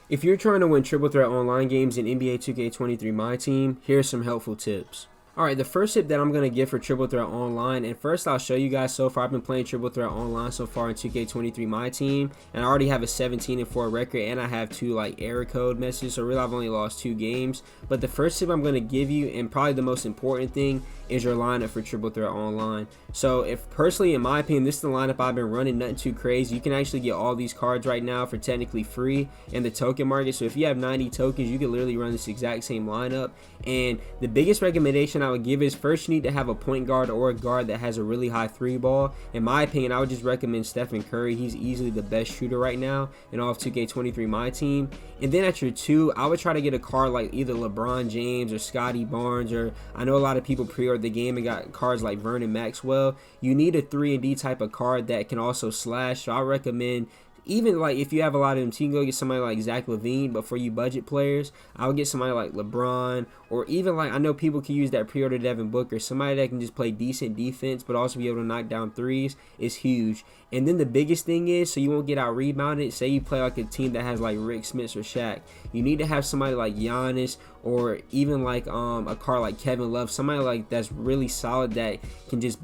If you're trying to win triple threat online games in NBA 2K23 Myteam, here's some helpful tips. Alright, the first tip that I'm going to give for triple threat online, and first I'll show you guys so far. I've been playing triple threat online so far in 2K23 Myteam, and I already have a 17-4 record, and I have 2 error code messages, so really I've only lost 2 games. But the first tip I'm going to give you, and probably the most important thing, is your lineup for triple threat online. So if personally, in my opinion, this is the lineup I've been running, nothing too crazy. You can actually get all these cards right now for technically free in the token market. So if you have 90 tokens, you can literally run this exact same lineup. And the biggest recommendation I would give is, first you need to have a point guard or a guard that has a really high 3-ball. In my opinion, I would just recommend Stephen Curry. He's easily the best shooter right now in all of 2K23 Myteam. And then at your 2, I would try to get a card like either LeBron James or Scotty Barnes, or I know a lot of people pre-ordered the game and got cards like Vernon Maxwell. You need a 3-and-D type of card that can also slash. So I recommend, even if you have a lot of them, you can go get somebody like Zach LaVine. But for you budget players, I would get somebody like LeBron, or even I know people can use that pre-order Devin Booker. Somebody that can just play decent defense but also be able to knock down threes is huge. And then the biggest thing is, so you won't get out rebounded, say you play like a team that has like Rick Smith or Shaq, you need to have somebody like Giannis, or even a card like Kevin Love, somebody like that's really solid that can just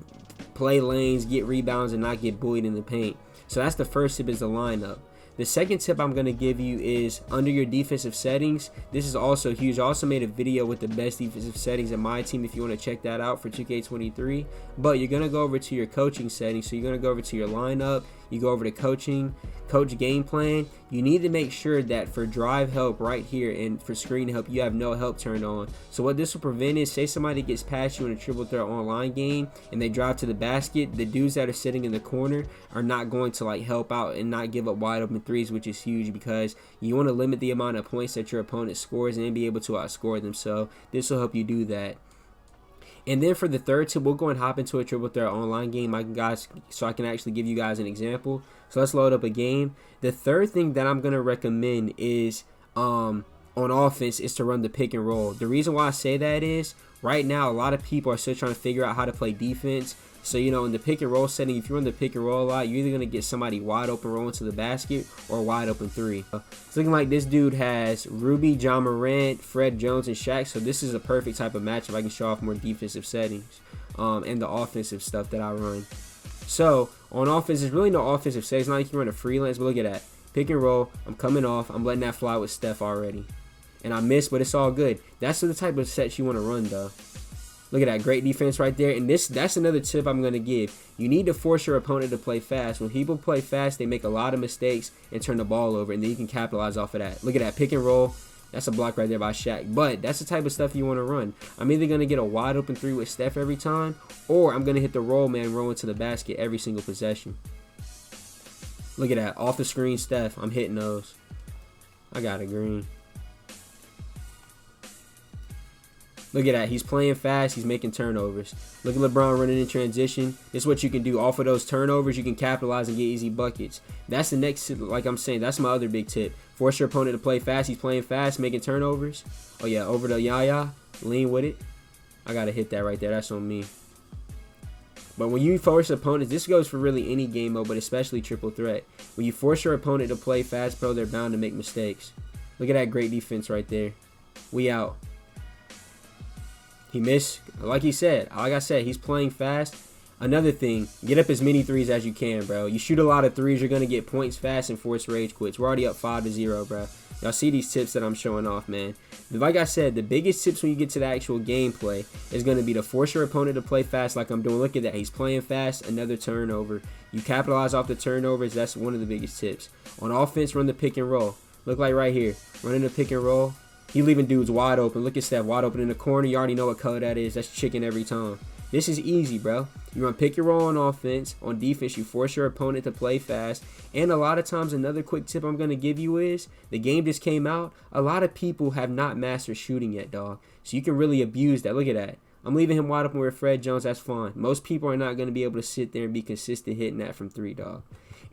play lanes, get rebounds, and not get bullied in the paint. So that's the first tip, is the lineup. The second tip I'm going to give you is under your defensive settings. This is also huge. I also made a video with the best defensive settings in my team if you want to check that out for 2K23. But you're going to go over to your coaching settings. So you're going to go over to your lineup. You go over to coaching, coach game plan. You need to make sure that for drive help right here and for screen help, you have no help turned on. So what this will prevent is, say somebody gets past you in a triple threat online game and they drive to the basket, the dudes that are sitting in the corner are not going to help out and not give up wide open threes, which is huge because you want to limit the amount of points that your opponent scores and be able to outscore them. So this will help you do that. And then for the third tip, we'll go and hop into a triple threat online game, so I can actually give you guys an example. So let's load up a game. The third thing that I'm going to recommend is on offense is to run the pick and roll. The reason why I say that is, right now a lot of people are still trying to figure out how to play defense. So, in the pick and roll setting, if you run the pick and roll a lot, you're either going to get somebody wide open rolling to the basket or a wide open 3. It's looking like this dude has Ruby, John Morant, Fred Jones, and Shaq. So this is a perfect type of matchup. I can show off more defensive settings and the offensive stuff that I run. So on offense, there's really no offensive settings. Not like you can run a freelance, but look at that. Pick and roll. I'm coming off. I'm letting that fly with Steph already. And I missed, but it's all good. That's the type of sets you want to run, though. Look at that, great defense right there. And that's another tip I'm going to give. You need to force your opponent to play fast. When people play fast, they make a lot of mistakes and turn the ball over, and then you can capitalize off of that. Look at that, pick and roll. That's a block right there by Shaq. But that's the type of stuff you want to run. I'm either going to get a wide open 3 with Steph every time, or I'm going to hit the roll man rolling to the basket every single possession. Look at that, off the screen Steph. I'm hitting those. I got a green. Look at that. He's playing fast. He's making turnovers. Look at LeBron running in transition. This is what you can do. Off of those turnovers, you can capitalize and get easy buckets. That's the next tip. Like I'm saying, that's my other big tip. Force your opponent to play fast. He's playing fast, making turnovers. Oh, yeah, over to Yaya. Lean with it. I got to hit that right there. That's on me. But when you force opponents, this goes for really any game mode, but especially triple threat. When you force your opponent to play fast, bro, they're bound to make mistakes. Look at that great defense right there. We out. He missed. Like I said, he's playing fast. Another thing, get up as many threes as you can, bro. You shoot a lot of threes, you're going to get points fast and force rage quits. We're already up 5-0, bro. Y'all see these tips that I'm showing off, man. Like I said, the biggest tips when you get to the actual gameplay is going to be to force your opponent to play fast like I'm doing. Look at that. He's playing fast. Another turnover. You capitalize off the turnovers. That's one of the biggest tips. On offense, run the pick and roll. Look like right here. Running the pick and roll. He leaving dudes wide open. Look at Steph, wide open in the corner. You already know what color that is. That's chicken every time. This is easy, bro. You run pick and roll on offense. On defense, you force your opponent to play fast. And a lot of times, another quick tip I'm going to give you is, the game just came out. A lot of people have not mastered shooting yet, dog. So you can really abuse that. Look at that. I'm leaving him wide open with Fred Jones. That's fine. Most people are not going to be able to sit there and be consistent hitting that from 3, dog.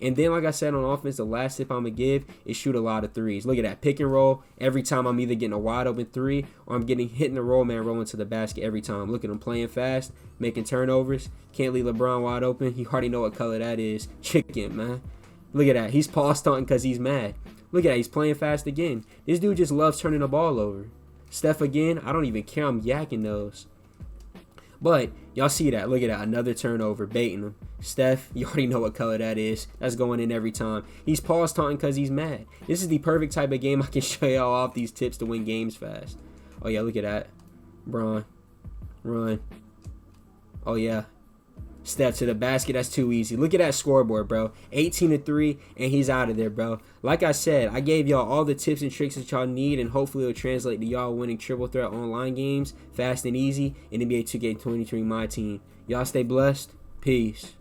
And then, like I said, on offense, the last tip I'm going to give is shoot a lot of threes. Look at that. Pick and roll. Every time I'm either getting a wide open 3 or I'm hitting the roll man rolling to the basket every time. Look at him playing fast, making turnovers. Can't leave LeBron wide open. You already know what color that is. Chicken, man. Look at that. He's paw stunting because he's mad. Look at that. He's playing fast again. This dude just loves turning the ball over. Steph again. I don't even care. I'm yakking those. But y'all see that. Look at that. Another turnover. Baiting him. Steph, you already know what color that is. That's going in every time. He's pause taunting because he's mad. This is the perfect type of game I can show y'all off these tips to win games fast. Oh, yeah. Look at that. Bron. Run. Oh, yeah. Step to the basket. That's too easy. Look at that scoreboard, bro. 18-3, and he's out of there, bro. Like I said, I gave y'all all the tips and tricks that y'all need, and hopefully it'll translate to y'all winning triple threat online games fast and easy in NBA 2K23 My Team. Y'all stay blessed. Peace.